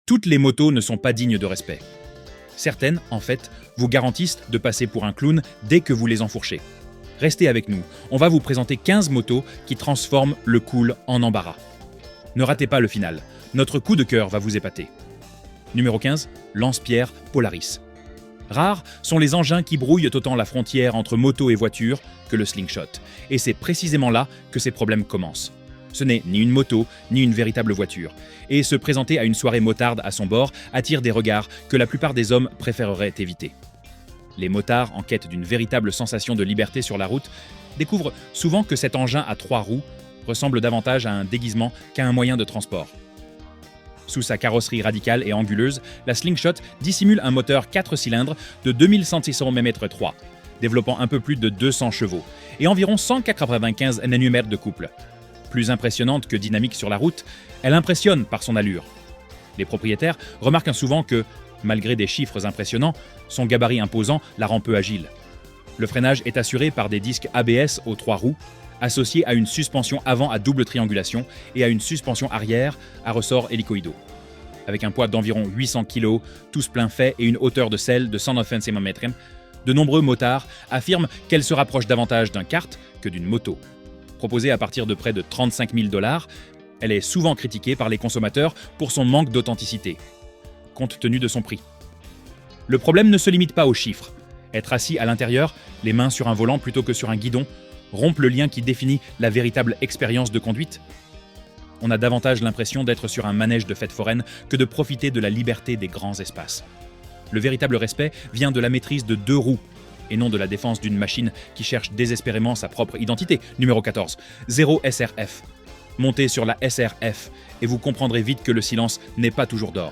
Toutes les motos ne sont pas dignes de respect. Certaines, en fait, vous garantissent de passer pour un clown dès que vous les enfourchez. Restez avec nous, on va vous présenter 15 motos qui transforment le cool en embarras. Ne ratez pas le final, notre coup de cœur va vous épater. Numéro 15, Lance-Pierre Polaris. Rares sont les engins qui brouillent autant la frontière entre moto et voiture que le slingshot. Et c'est précisément là que ces problèmes commencent. Ce n'est ni une moto, ni une véritable voiture. Et se présenter à une soirée motarde à son bord attire des regards que la plupart des hommes préféreraient éviter. Les motards, en quête d'une véritable sensation de liberté sur la route, découvrent souvent que cet engin à 3 roues ressemble davantage à un déguisement qu'à un moyen de transport. Sous sa carrosserie radicale et anguleuse, la Slingshot dissimule un moteur 4 cylindres de 2160 mm3, développant un peu plus de 200 chevaux, et environ 195 Nm de couple. Plus impressionnante que dynamique sur la route, elle impressionne par son allure. Les propriétaires remarquent souvent que, malgré des chiffres impressionnants, son gabarit imposant la rend peu agile. Le freinage est assuré par des disques ABS aux 3 roues, associés à une suspension avant à double triangulation et à une suspension arrière à ressort hélicoïdaux. Avec un poids d'environ 800 kg, tous plein fait et une hauteur de selle de 109 cm, de nombreux motards affirment qu'elle se rapproche davantage d'un kart que d'une moto. Proposée à partir de près de 35 000 $, elle est souvent critiquée par les consommateurs pour son manque d'authenticité, compte tenu de son prix. Le problème ne se limite pas aux chiffres. Être assis à l'intérieur, les mains sur un volant plutôt que sur un guidon, rompt le lien qui définit la véritable expérience de conduite. On a davantage l'impression d'être sur un manège de fête foraine que de profiter de la liberté des grands espaces. Le véritable respect vient de la maîtrise de 2 roues, et non de la défense d'une machine qui cherche désespérément sa propre identité. Numéro 14, Zero SRF. Montez sur la SRF et vous comprendrez vite que le silence n'est pas toujours d'or.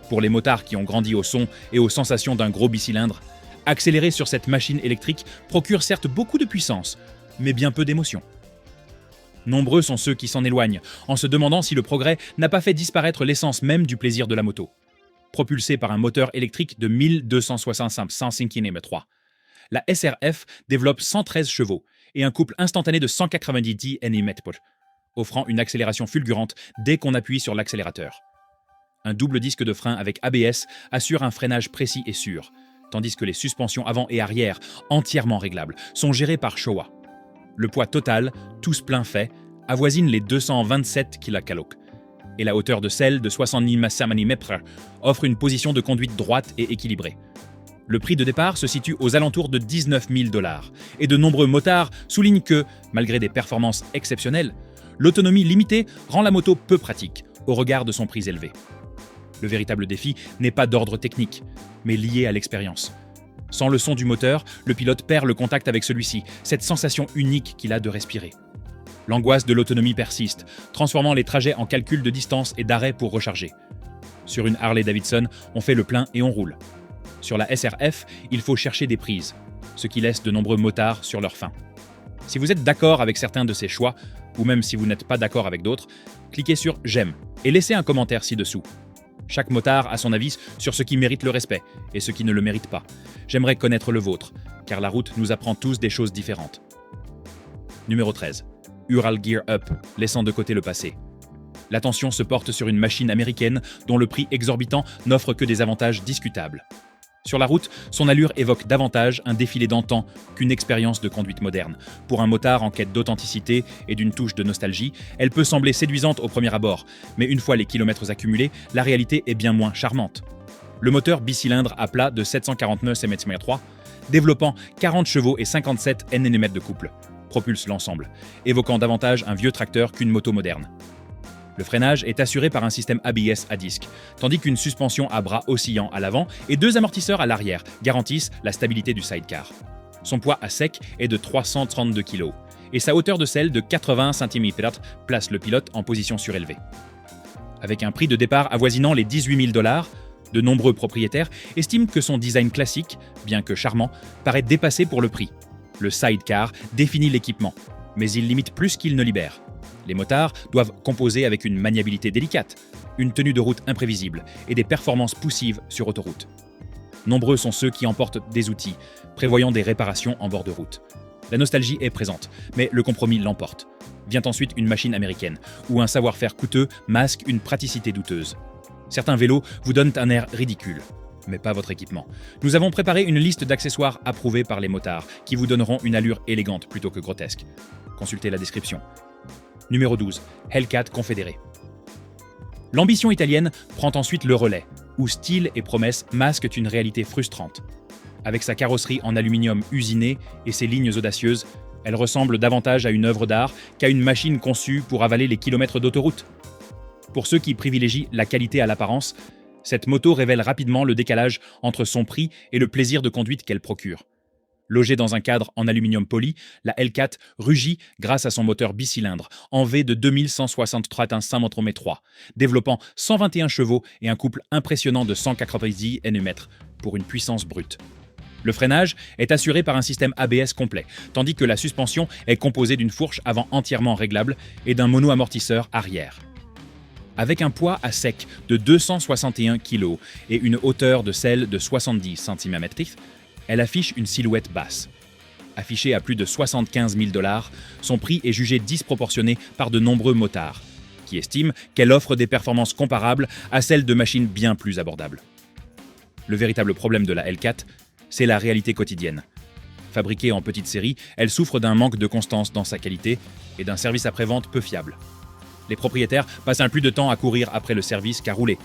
Pour les motards qui ont grandi au son et aux sensations d'un gros bicylindre, accélérer sur cette machine électrique procure certes beaucoup de puissance, mais bien peu d'émotion. Nombreux sont ceux qui s'en éloignent, en se demandant si le progrès n'a pas fait disparaître l'essence même du plaisir de la moto. Propulsée par un moteur électrique de 1265 Nm3, la SRF développe 113 chevaux et un couple instantané de 190 Nm, offrant une accélération fulgurante dès qu'on appuie sur l'accélérateur. Un double disque de frein avec ABS assure un freinage précis et sûr, tandis que les suspensions avant et arrière, entièrement réglables, sont gérées par Showa. Le poids total, tous plein fait, avoisine les 227 kg, et la hauteur de selle de 70 mm offre une position de conduite droite et équilibrée. Le prix de départ se situe aux alentours de 19 000 $, et de nombreux motards soulignent que, malgré des performances exceptionnelles, l'autonomie limitée rend la moto peu pratique, au regard de son prix élevé. Le véritable défi n'est pas d'ordre technique, mais lié à l'expérience. Sans le son du moteur, le pilote perd le contact avec celui-ci, cette sensation unique qu'il a de respirer. L'angoisse de l'autonomie persiste, transformant les trajets en calcul de distance et d'arrêt pour recharger. Sur une Harley-Davidson, on fait le plein et on roule. Sur la SRF, il faut chercher des prises, ce qui laisse de nombreux motards sur leur faim. Si vous êtes d'accord avec certains de ces choix, ou même si vous n'êtes pas d'accord avec d'autres, cliquez sur « J'aime » et laissez un commentaire ci-dessous. Chaque motard a son avis sur ce qui mérite le respect et ce qui ne le mérite pas. J'aimerais connaître le vôtre, car la route nous apprend tous des choses différentes. Numéro 13. Ural Gear Up, laissant de côté le passé. L'attention se porte sur une machine américaine dont le prix exorbitant n'offre que des avantages discutables. Sur la route, son allure évoque davantage un défilé d'antan qu'une expérience de conduite moderne. Pour un motard en quête d'authenticité et d'une touche de nostalgie, elle peut sembler séduisante au premier abord, mais une fois les kilomètres accumulés, la réalité est bien moins charmante. Le moteur bicylindre à plat de 749 Nm3, développant 40 chevaux et 57 Nm de couple, propulse l'ensemble, évoquant davantage un vieux tracteur qu'une moto moderne. Le freinage est assuré par un système ABS à disque, tandis qu'une suspension à bras oscillant à l'avant et 2 amortisseurs à l'arrière garantissent la stabilité du sidecar. Son poids à sec est de 332 kg, et sa hauteur de selle de 80 cm place le pilote en position surélevée. Avec un prix de départ avoisinant les 18 000 $, de nombreux propriétaires estiment que son design classique, bien que charmant, paraît dépassé pour le prix. Le sidecar définit l'équipement, mais il limite plus qu'il ne libère. Les motards doivent composer avec une maniabilité délicate, une tenue de route imprévisible et des performances poussives sur autoroute. Nombreux sont ceux qui emportent des outils, prévoyant des réparations en bord de route. La nostalgie est présente, mais le compromis l'emporte. Vient ensuite une machine américaine, où un savoir-faire coûteux masque une praticité douteuse. Certains vélos vous donnent un air ridicule, mais pas votre équipement. Nous avons préparé une liste d'accessoires approuvés par les motards qui vous donneront une allure élégante plutôt que grotesque. Consultez la description. Numéro 12. Hellcat Confédéré. L'ambition italienne prend ensuite le relais, où style et promesse masquent une réalité frustrante. Avec sa carrosserie en aluminium usiné et ses lignes audacieuses, elle ressemble davantage à une œuvre d'art qu'à une machine conçue pour avaler les kilomètres d'autoroute. Pour ceux qui privilégient la qualité à l'apparence, cette moto révèle rapidement le décalage entre son prix et le plaisir de conduite qu'elle procure. Logée dans un cadre en aluminium poli, la Hellcat rugit grâce à son moteur bicylindre en V de 2163 Nm, développant 121 chevaux et un couple impressionnant de 190 Nm pour une puissance brute. Le freinage est assuré par un système ABS complet, tandis que la suspension est composée d'une fourche avant entièrement réglable et d'un mono-amortisseur arrière. Avec un poids à sec de 261 kg et une hauteur de selle de 70 cm, elle affiche une silhouette basse. Affichée à plus de 75 000 $, son prix est jugé disproportionné par de nombreux motards, qui estiment qu'elle offre des performances comparables à celles de machines bien plus abordables. Le véritable problème de la Hellcat, c'est la réalité quotidienne. Fabriquée en petite série, elle souffre d'un manque de constance dans sa qualité et d'un service après-vente peu fiable. Les propriétaires passent un plus de temps à courir après le service qu'à rouler,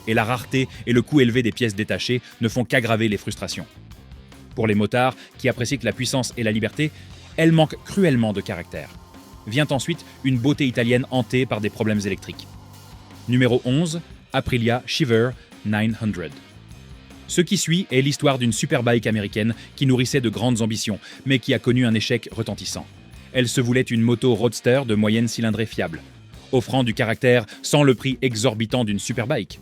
et la rareté et le coût élevé des pièces détachées ne font qu'aggraver les frustrations. Pour les motards, qui apprécient la puissance et la liberté, elle manque cruellement de caractère. Vient ensuite une beauté italienne hantée par des problèmes électriques. Numéro 11, Aprilia Shiver 900. Ce qui suit est l'histoire d'une superbike américaine qui nourrissait de grandes ambitions, mais qui a connu un échec retentissant. Elle se voulait une moto roadster de moyenne cylindrée fiable, offrant du caractère sans le prix exorbitant d'une superbike.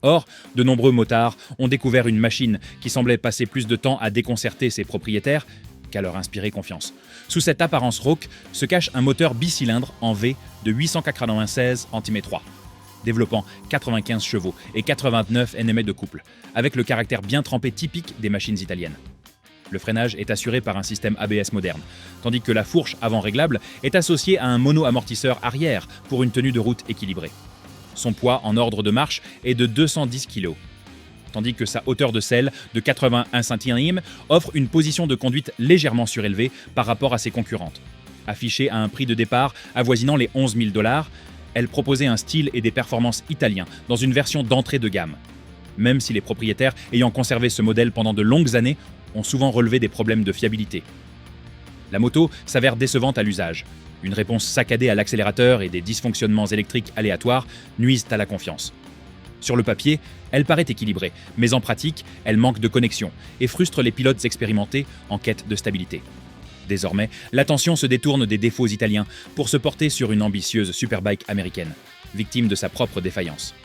Or, de nombreux motards ont découvert une machine qui semblait passer plus de temps à déconcerter ses propriétaires qu'à leur inspirer confiance. Sous cette apparence rauque se cache un moteur bicylindre en V de 896 Nm3, développant 95 chevaux et 89 Nm de couple, avec le caractère bien trempé typique des machines italiennes. Le freinage est assuré par un système ABS moderne, tandis que la fourche avant réglable est associée à un mono-amortisseur arrière pour une tenue de route équilibrée. Son poids en ordre de marche est de 210 kg, tandis que sa hauteur de selle de 81 cm offre une position de conduite légèrement surélevée par rapport à ses concurrentes. Affichée à un prix de départ avoisinant les 11 000 $, elle proposait un style et des performances italiens dans une version d'entrée de gamme. Même si les propriétaires ayant conservé ce modèle pendant de longues années ont souvent relevé des problèmes de fiabilité. La moto s'avère décevante à l'usage. Une réponse saccadée à l'accélérateur et des dysfonctionnements électriques aléatoires nuisent à la confiance. Sur le papier, elle paraît équilibrée, mais en pratique, elle manque de connexion et frustre les pilotes expérimentés en quête de stabilité. Désormais, l'attention se détourne des défauts italiens pour se porter sur une ambitieuse superbike américaine, victime de sa propre défaillance.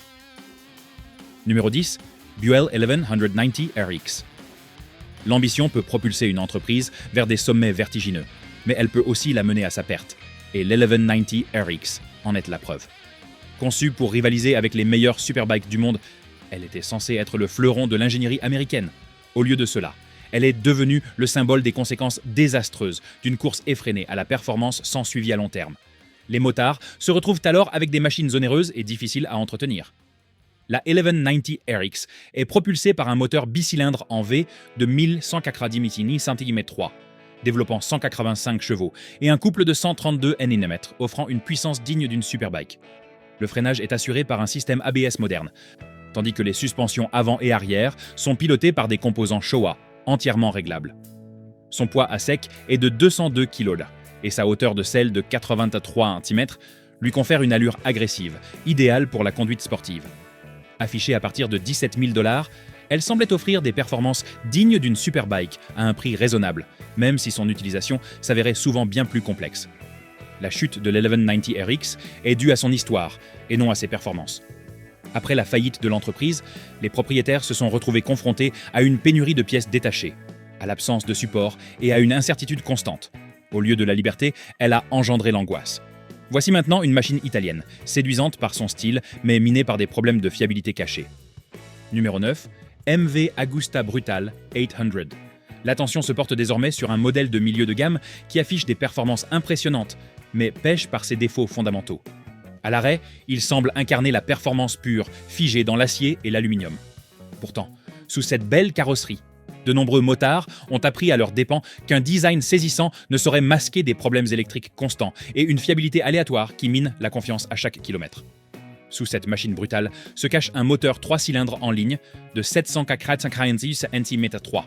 Numéro 10, Buell 1190 RX. L'ambition peut propulser une entreprise vers des sommets vertigineux, mais elle peut aussi la mener à sa perte, et l'1190 RX en est la preuve. Conçue pour rivaliser avec les meilleures superbikes du monde, elle était censée être le fleuron de l'ingénierie américaine. Au lieu de cela, elle est devenue le symbole des conséquences désastreuses d'une course effrénée à la performance sans suivi à long terme. Les motards se retrouvent alors avec des machines onéreuses et difficiles à entretenir. La 1190 RX est propulsée par un moteur bicylindre en V de 1190 cm3, développant 185 chevaux et un couple de 132 Nm, offrant une puissance digne d'une superbike. Le freinage est assuré par un système ABS moderne, tandis que les suspensions avant et arrière sont pilotées par des composants Showa, entièrement réglables. Son poids à sec est de 202 kg et sa hauteur de selle de 83 cm lui confère une allure agressive, idéale pour la conduite sportive. Affichée à partir de 17 000 $, elle semblait offrir des performances dignes d'une superbike à un prix raisonnable, même si son utilisation s'avérait souvent bien plus complexe. La chute de l'1190 RX est due à son histoire et non à ses performances. Après la faillite de l'entreprise, les propriétaires se sont retrouvés confrontés à une pénurie de pièces détachées, à l'absence de support et à une incertitude constante. Au lieu de la liberté, elle a engendré l'angoisse. Voici maintenant une machine italienne, séduisante par son style, mais minée par des problèmes de fiabilité cachés. Numéro 9, MV Agusta Brutal 800. L'attention se porte désormais sur un modèle de milieu de gamme qui affiche des performances impressionnantes, mais pêche par ses défauts fondamentaux. À l'arrêt, il semble incarner la performance pure, figée dans l'acier et l'aluminium. Pourtant, sous cette belle carrosserie, de nombreux motards ont appris à leurs dépens qu'un design saisissant ne saurait masquer des problèmes électriques constants et une fiabilité aléatoire qui mine la confiance à chaque kilomètre. Sous cette machine brutale se cache un moteur 3 cylindres en ligne de 793 Nm3,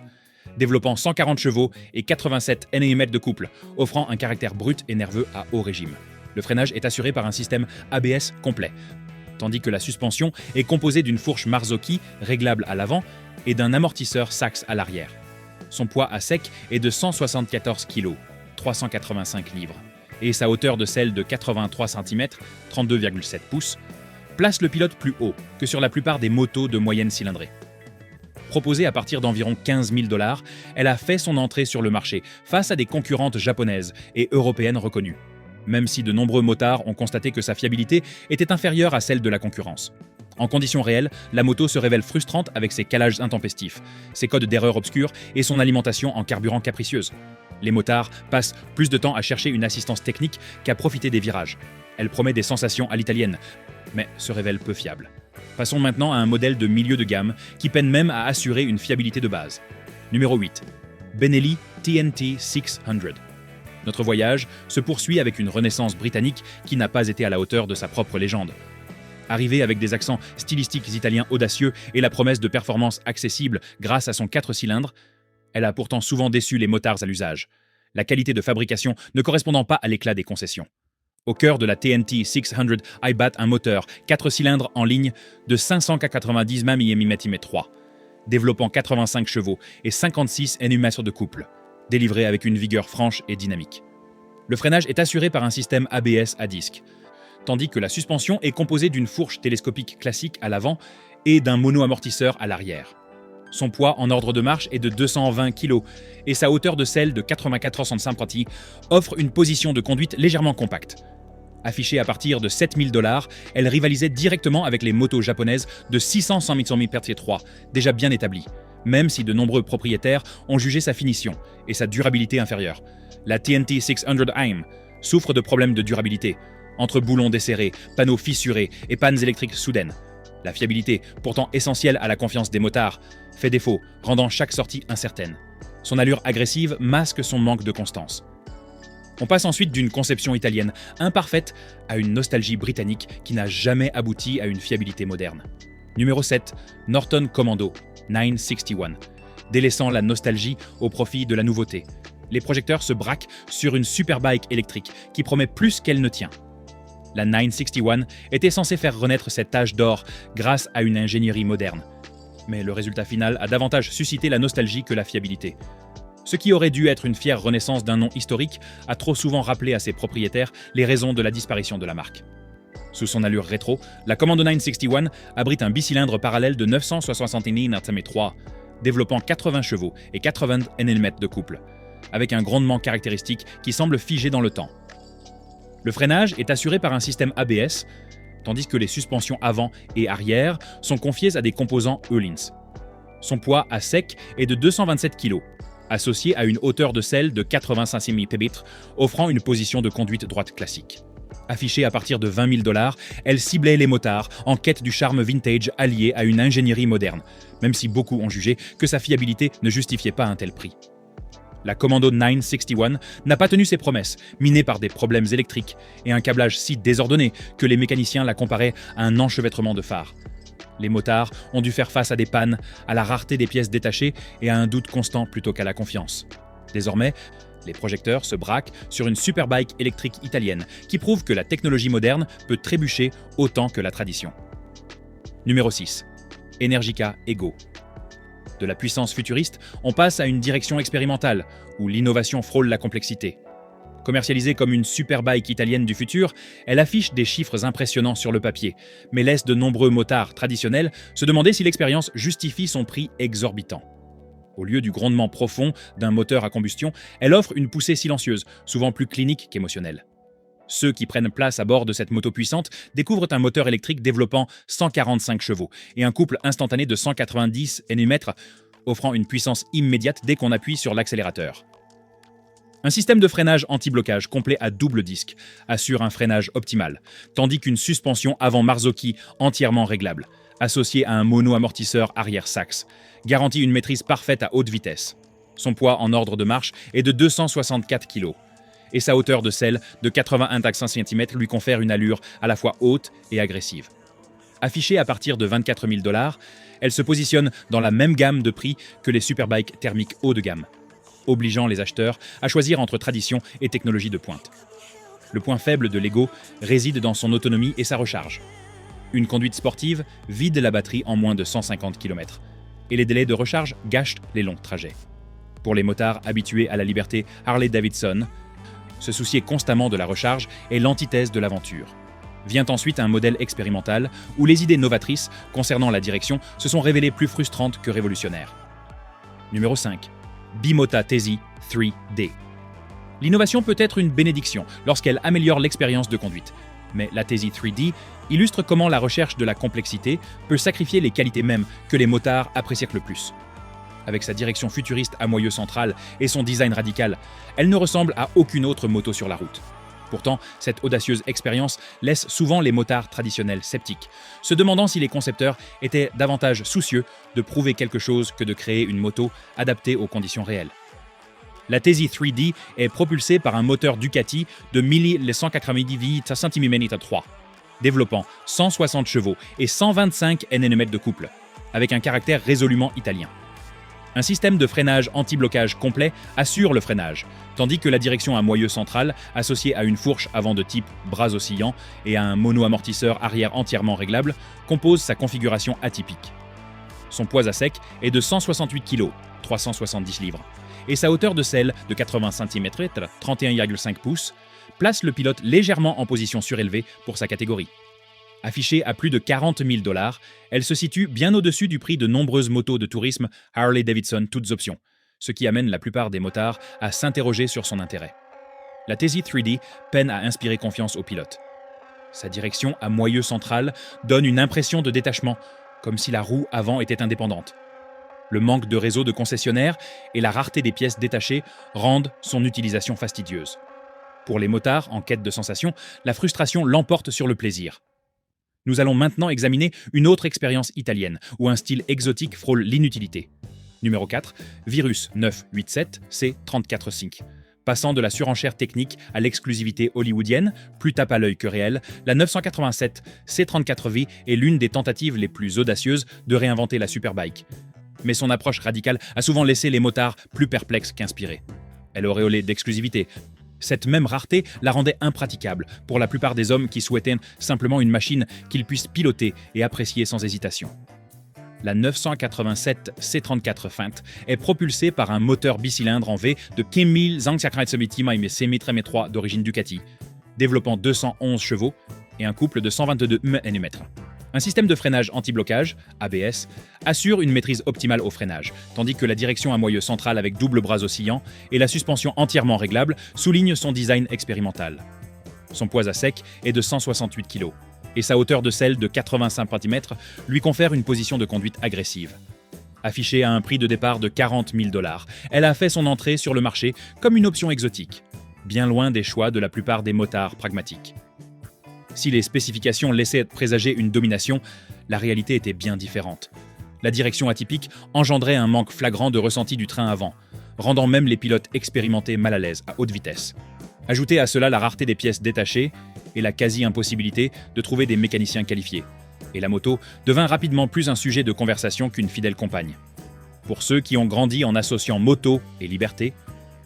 développant 140 chevaux et 87 Nm de couple, offrant un caractère brut et nerveux à haut régime. Le freinage est assuré par un système ABS complet, tandis que la suspension est composée d'une fourche Marzocchi réglable à l'avant et d'un amortisseur Sachs à l'arrière. Son poids à sec est de 174 kg, 385 livres, et sa hauteur de selle de 83 cm, 32,7 pouces, place le pilote plus haut que sur la plupart des motos de moyenne cylindrée. Proposée à partir d'environ 15 000 $, elle a fait son entrée sur le marché face à des concurrentes japonaises et européennes reconnues, même si de nombreux motards ont constaté que sa fiabilité était inférieure à celle de la concurrence. En conditions réelles, la moto se révèle frustrante avec ses calages intempestifs, ses codes d'erreur obscurs et son alimentation en carburant capricieuse. Les motards passent plus de temps à chercher une assistance technique qu'à profiter des virages. Elle promet des sensations à l'italienne, mais se révèle peu fiable. Passons maintenant à un modèle de milieu de gamme qui peine même à assurer une fiabilité de base. Numéro 8. Benelli TNT 600. Notre voyage se poursuit avec une renaissance britannique qui n'a pas été à la hauteur de sa propre légende. Arrivée avec des accents stylistiques italiens audacieux et la promesse de performance accessible grâce à son 4 cylindres, elle a pourtant souvent déçu les motards à l'usage, la qualité de fabrication ne correspondant pas à l'éclat des concessions. Au cœur de la TNT 600 IBAT un moteur 4 cylindres en ligne de 590 mm3, développant 85 chevaux et 56 Nm de couple, délivré avec une vigueur franche et dynamique. Le freinage est assuré par un système ABS à disque, tandis que la suspension est composée d'une fourche télescopique classique à l'avant et d'un mono-amortisseur à l'arrière. Son poids en ordre de marche est de 220 kg et sa hauteur de selle de 84 cm offre une position de conduite légèrement compacte. Affichée à partir de 7 000 $, elle rivalisait directement avec les motos japonaises de 600 Nm3, déjà bien établies, même si de nombreux propriétaires ont jugé sa finition et sa durabilité inférieure. La TNT 600 IM souffre de problèmes de durabilité, entre boulons desserrés, panneaux fissurés et pannes électriques soudaines. La fiabilité, pourtant essentielle à la confiance des motards, fait défaut, rendant chaque sortie incertaine. Son allure agressive masque son manque de constance. On passe ensuite d'une conception italienne imparfaite à une nostalgie britannique qui n'a jamais abouti à une fiabilité moderne. Numéro 7. Norton Commando 961. Délaissant la nostalgie au profit de la nouveauté, les projecteurs se braquent sur une superbike électrique qui promet plus qu'elle ne tient. La 961 était censée faire renaître cet âge d'or grâce à une ingénierie moderne. Mais le résultat final a davantage suscité la nostalgie que la fiabilité. Ce qui aurait dû être une fière renaissance d'un nom historique a trop souvent rappelé à ses propriétaires les raisons de la disparition de la marque. Sous son allure rétro, la Commando 961 abrite un bicylindre parallèle de 970 Nm3, développant 80 chevaux et 80 Nm de couple, avec un grondement caractéristique qui semble figé dans le temps. Le freinage est assuré par un système ABS, tandis que les suspensions avant et arrière sont confiées à des composants Öhlins. Son poids à sec est de 227 kg, associé à une hauteur de selle de 85 mm, offrant une position de conduite droite classique. Affichée à partir de 20 000 $, elle ciblait les motards en quête du charme vintage allié à une ingénierie moderne, même si beaucoup ont jugé que sa fiabilité ne justifiait pas un tel prix. La Commando 961 n'a pas tenu ses promesses, minée par des problèmes électriques et un câblage si désordonné que les mécaniciens la comparaient à un enchevêtrement de phares. Les motards ont dû faire face à des pannes, à la rareté des pièces détachées et à un doute constant plutôt qu'à la confiance. Désormais, les projecteurs se braquent sur une superbike électrique italienne qui prouve que la technologie moderne peut trébucher autant que la tradition. Numéro 6. Energica Ego. De la puissance futuriste, on passe à une direction expérimentale, où l'innovation frôle la complexité. Commercialisée comme une superbike italienne du futur, elle affiche des chiffres impressionnants sur le papier, mais laisse de nombreux motards traditionnels se demander si l'expérience justifie son prix exorbitant. Au lieu du grondement profond d'un moteur à combustion, elle offre une poussée silencieuse, souvent plus clinique qu'émotionnelle. Ceux qui prennent place à bord de cette moto puissante découvrent un moteur électrique développant 145 chevaux et un couple instantané de 190 Nm, offrant une puissance immédiate dès qu'on appuie sur l'accélérateur. Un système de freinage anti-blocage complet à double disque assure un freinage optimal, tandis qu'une suspension avant Marzocchi entièrement réglable, associée à un mono-amortisseur arrière Sachs, garantit une maîtrise parfaite à haute vitesse. Son poids en ordre de marche est de 264 kg, et sa hauteur de selle de 81,5 cm lui confère une allure à la fois haute et agressive. Affichée à partir de 24 000 $, elle se positionne dans la même gamme de prix que les superbikes thermiques haut de gamme, obligeant les acheteurs à choisir entre tradition et technologie de pointe. Le point faible de l'Ego réside dans son autonomie et sa recharge. Une conduite sportive vide la batterie en moins de 150 km, et les délais de recharge gâchent les longs trajets. Pour les motards habitués à la liberté Harley-Davidson, se soucier constamment de la recharge est l'antithèse de l'aventure. Vient ensuite un modèle expérimental où les idées novatrices concernant la direction se sont révélées plus frustrantes que révolutionnaires. Numéro 5. Bimota Tesi 3D. L'innovation peut être une bénédiction lorsqu'elle améliore l'expérience de conduite. Mais la Tesi 3D illustre comment la recherche de la complexité peut sacrifier les qualités mêmes que les motards apprécient le plus. Avec sa direction futuriste à moyeu central et son design radical, elle ne ressemble à aucune autre moto sur la route. Pourtant, cette audacieuse expérience laisse souvent les motards traditionnels sceptiques, se demandant si les concepteurs étaient davantage soucieux de prouver quelque chose que de créer une moto adaptée aux conditions réelles. La Tesi 3D est propulsée par un moteur Ducati de 1198 cm3, développant 160 chevaux et 125 Nm de couple, avec un caractère résolument italien. Un système de freinage anti-blocage complet assure le freinage, tandis que la direction à moyeu central, associée à une fourche avant de type bras oscillants et à un mono-amortisseur arrière entièrement réglable, compose sa configuration atypique. Son poids à sec est de 168 kg, 370 livres, et sa hauteur de selle de 80 cm, 31,5 pouces, place le pilote légèrement en position surélevée pour sa catégorie. Affichée à plus de 40 000 $, elle se situe bien au-dessus du prix de nombreuses motos de tourisme Harley-Davidson toutes options, ce qui amène la plupart des motards à s'interroger sur son intérêt. La Tesi 3D peine à inspirer confiance aux pilotes. Sa direction à moyeu central donne une impression de détachement, comme si la roue avant était indépendante. Le manque de réseau de concessionnaires et la rareté des pièces détachées rendent son utilisation fastidieuse. Pour les motards en quête de sensations, la frustration l'emporte sur le plaisir. Nous allons maintenant examiner une autre expérience italienne, où un style exotique frôle l'inutilité. Numéro 4, Virus 987 C34 Passant de la surenchère technique à l'exclusivité hollywoodienne, plus tape à l'œil que réel, la 987 C34V est l'une des tentatives les plus audacieuses de réinventer la superbike. Mais son approche radicale a souvent laissé les motards plus perplexes qu'inspirés. Elle auréolée d'exclusivité. Cette même rareté la rendait impraticable pour la plupart des hommes qui souhaitaient simplement une machine qu'ils puissent piloter et apprécier sans hésitation. La 987 C34 Feint est propulsée par un moteur bicylindre en V de 15 d'origine Ducati, développant 211 chevaux et un couple de 122 Nm. Un système de freinage anti-blocage, ABS, assure une maîtrise optimale au freinage, tandis que la direction à moyeu central avec double bras oscillant et la suspension entièrement réglable soulignent son design expérimental. Son poids à sec est de 168 kg, et sa hauteur de selle de 85 cm lui confère une position de conduite agressive. Affichée à un prix de départ de 40 000 $, elle a fait son entrée sur le marché comme une option exotique, bien loin des choix de la plupart des motards pragmatiques. Si les spécifications laissaient présager une domination, la réalité était bien différente. La direction atypique engendrait un manque flagrant de ressenti du train avant, rendant même les pilotes expérimentés mal à l'aise à haute vitesse. Ajoutez à cela la rareté des pièces détachées et la quasi-impossibilité de trouver des mécaniciens qualifiés. Et la moto devint rapidement plus un sujet de conversation qu'une fidèle compagne. Pour ceux qui ont grandi en associant moto et liberté,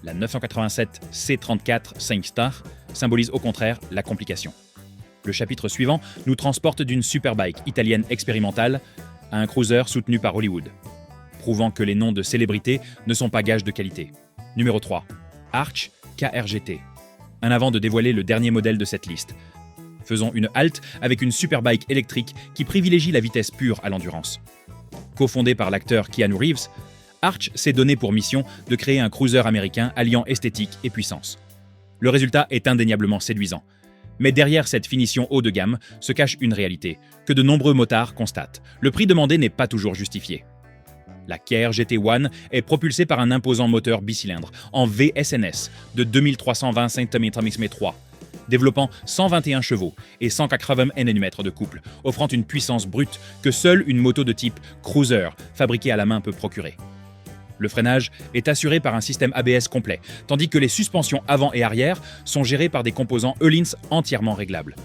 la 987 C34 SingStar symbolise au contraire la complication. Le chapitre suivant nous transporte d'une superbike italienne expérimentale à un cruiser soutenu par Hollywood, prouvant que les noms de célébrités ne sont pas gages de qualité. Numéro 3. Arch KRGT. Avant de dévoiler le dernier modèle de cette liste, faisons une halte avec une superbike électrique qui privilégie la vitesse pure à l'endurance. Cofondée par l'acteur Keanu Reeves, Arch s'est donné pour mission de créer un cruiser américain alliant esthétique et puissance. Le résultat est indéniablement séduisant. Mais derrière cette finition haut de gamme se cache une réalité, que de nombreux motards constatent. Le prix demandé n'est pas toujours justifié. La KR GT1 est propulsée par un imposant moteur bicylindre en VSNS de 2320 cm3, développant 121 chevaux et 180 Nm de couple, offrant une puissance brute que seule une moto de type cruiser fabriquée à la main peut procurer. Le freinage est assuré par un système ABS complet, tandis que les suspensions avant et arrière sont gérées par des composants Öhlins entièrement réglables.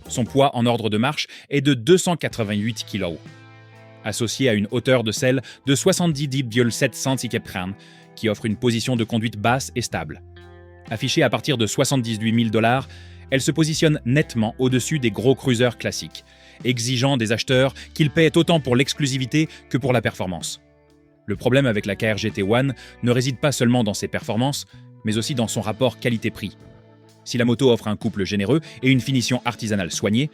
Son poids en ordre de marche est de 288 kg. Associé à une hauteur de selle de 70,7 cm, qui offre une position de conduite basse et stable. Affichée à partir de 78 000 $, elle se positionne nettement au-dessus des gros cruisers classiques, exigeant des acheteurs qu'ils paient autant pour l'exclusivité que pour la performance. Le problème avec la KR GT1 ne réside pas seulement dans ses performances, mais aussi dans son rapport qualité-prix. Si la moto offre un couple généreux et une finition artisanale soignée,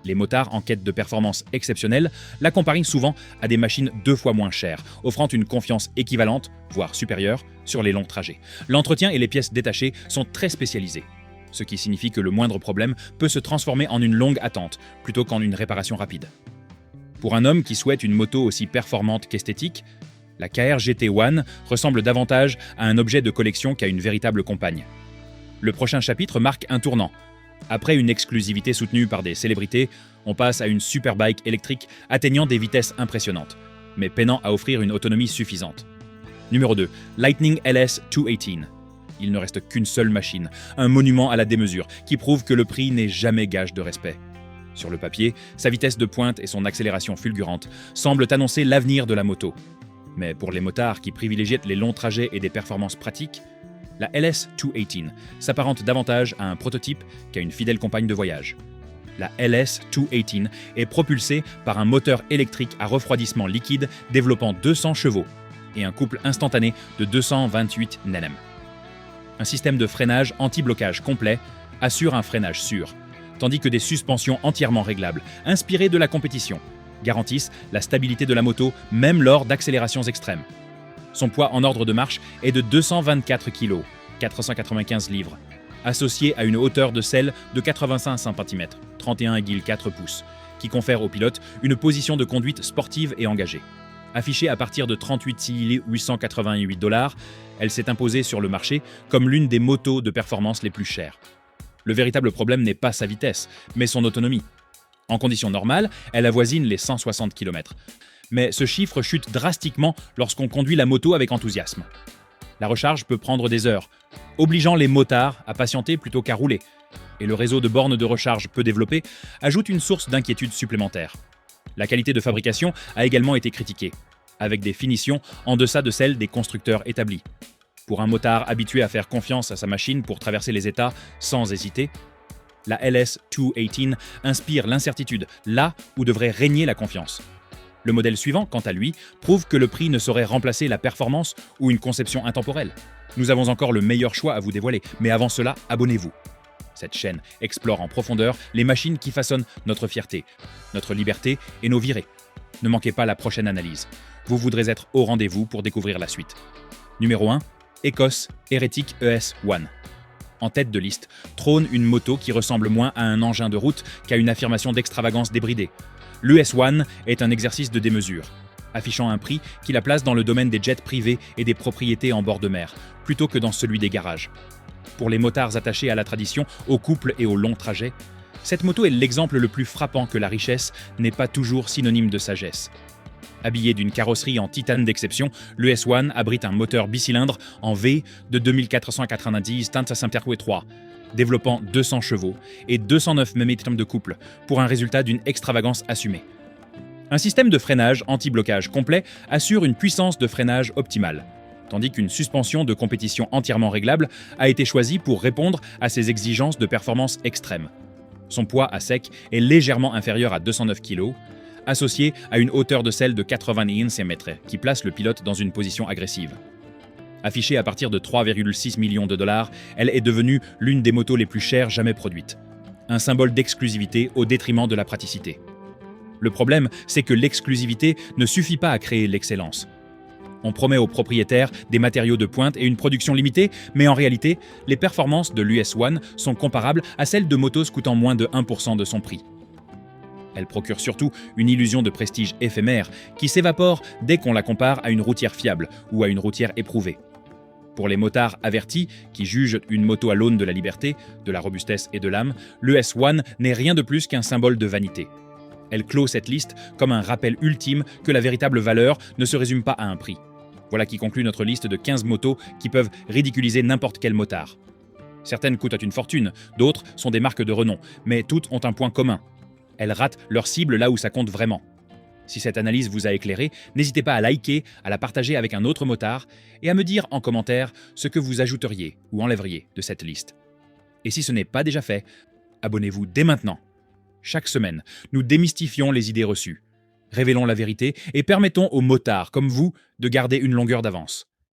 les motards en quête de performance exceptionnelle la comparent souvent à des machines 2 fois moins chères, offrant une confiance équivalente, voire supérieure, sur les longs trajets. L'entretien et les pièces détachées sont très spécialisés, ce qui signifie que le moindre problème peut se transformer en une longue attente, plutôt qu'en une réparation rapide. Pour un homme qui souhaite une moto aussi performante qu'esthétique, la KR GT1 ressemble davantage à un objet de collection qu'à une véritable compagne. Le prochain chapitre marque un tournant. Après une exclusivité soutenue par des célébrités, on passe à une superbike électrique atteignant des vitesses impressionnantes, mais peinant à offrir une autonomie suffisante. Numéro 2. Lightning LS 218. Il ne reste qu'une seule machine, un monument à la démesure, qui prouve que le prix n'est jamais gage de respect. Sur le papier, sa vitesse de pointe et son accélération fulgurante semblent annoncer l'avenir de la moto. Mais pour les motards qui privilégient les longs trajets et des performances pratiques, la LS 218 s'apparente davantage à un prototype qu'à une fidèle compagne de voyage. La LS 218 est propulsée par un moteur électrique à refroidissement liquide développant 200 chevaux et un couple instantané de 228 Nm. Un système de freinage anti-blocage complet assure un freinage sûr, tandis que des suspensions entièrement réglables, inspirées de la compétition, garantissent la stabilité de la moto même lors d'accélérations extrêmes. Son poids en ordre de marche est de 224 kg, 495 livres, associé à une hauteur de selle de 85 cm, 31,4 pouces, qui confère au pilote une position de conduite sportive et engagée. Affichée à partir de 38 888 $, elle s'est imposée sur le marché comme l'une des motos de performance les plus chères. Le véritable problème n'est pas sa vitesse, mais son autonomie. En conditions normales, elle avoisine les 160 km. Mais ce chiffre chute drastiquement lorsqu'on conduit la moto avec enthousiasme. La recharge peut prendre des heures, obligeant les motards à patienter plutôt qu'à rouler. Et le réseau de bornes de recharge peu développé ajoute une source d'inquiétude supplémentaire. La qualité de fabrication a également été critiquée, avec des finitions en deçà de celles des constructeurs établis. Pour un motard habitué à faire confiance à sa machine pour traverser les États sans hésiter, la LS 218 inspire l'incertitude là où devrait régner la confiance. Le modèle suivant, quant à lui, prouve que le prix ne saurait remplacer la performance ou une conception intemporelle. Nous avons encore le meilleur choix à vous dévoiler, mais avant cela, abonnez-vous. Cette chaîne explore en profondeur les machines qui façonnent notre fierté, notre liberté et nos virées. Ne manquez pas la prochaine analyse. Vous voudrez être au rendez-vous pour découvrir la suite. Numéro 1. Ecos Heretic ES1. En tête de liste, trône une moto qui ressemble moins à un engin de route qu'à une affirmation d'extravagance débridée. L'ES1 est un exercice de démesure, affichant un prix qui la place dans le domaine des jets privés et des propriétés en bord de mer, plutôt que dans celui des garages. Pour les motards attachés à la tradition, au couple et aux longs trajets, cette moto est l'exemple le plus frappant que la richesse n'est pas toujours synonyme de sagesse. Habillé d'une carrosserie en titane d'exception, l'ES1 abrite un moteur bicylindre en V de 2490 3, développant 200 chevaux et 209 Nm de couple pour un résultat d'une extravagance assumée. Un système de freinage anti-blocage complet assure une puissance de freinage optimale, tandis qu'une suspension de compétition entièrement réglable a été choisie pour répondre à ces exigences de performance extrême. Son poids à sec est légèrement inférieur à 209 kg, associé à une hauteur de selle de 81 cm qui place le pilote dans une position agressive. Affichée à partir de 3,6 millions de $, elle est devenue l'une des motos les plus chères jamais produites. Un symbole d'exclusivité au détriment de la praticité. Le problème, c'est que l'exclusivité ne suffit pas à créer l'excellence. On promet aux propriétaires des matériaux de pointe et une production limitée, mais en réalité, les performances de l'US1 sont comparables à celles de motos coûtant moins de 1% de son prix. Elle procure surtout une illusion de prestige éphémère qui s'évapore dès qu'on la compare à une routière fiable ou à une routière éprouvée. Pour les motards avertis, qui jugent une moto à l'aune de la liberté, de la robustesse et de l'âme, l'ES1 n'est rien de plus qu'un symbole de vanité. Elle clôt cette liste comme un rappel ultime que la véritable valeur ne se résume pas à un prix. Voilà qui conclut notre liste de 15 motos qui peuvent ridiculiser n'importe quel motard. Certaines coûtent une fortune, d'autres sont des marques de renom, mais toutes ont un point commun. Elles ratent leur cible là où ça compte vraiment. Si cette analyse vous a éclairé, n'hésitez pas à liker, à la partager avec un autre motard et à me dire en commentaire ce que vous ajouteriez ou enlèveriez de cette liste. Et si ce n'est pas déjà fait, abonnez-vous dès maintenant. Chaque semaine, nous démystifions les idées reçues, révélons la vérité et permettons aux motards comme vous de garder une longueur d'avance.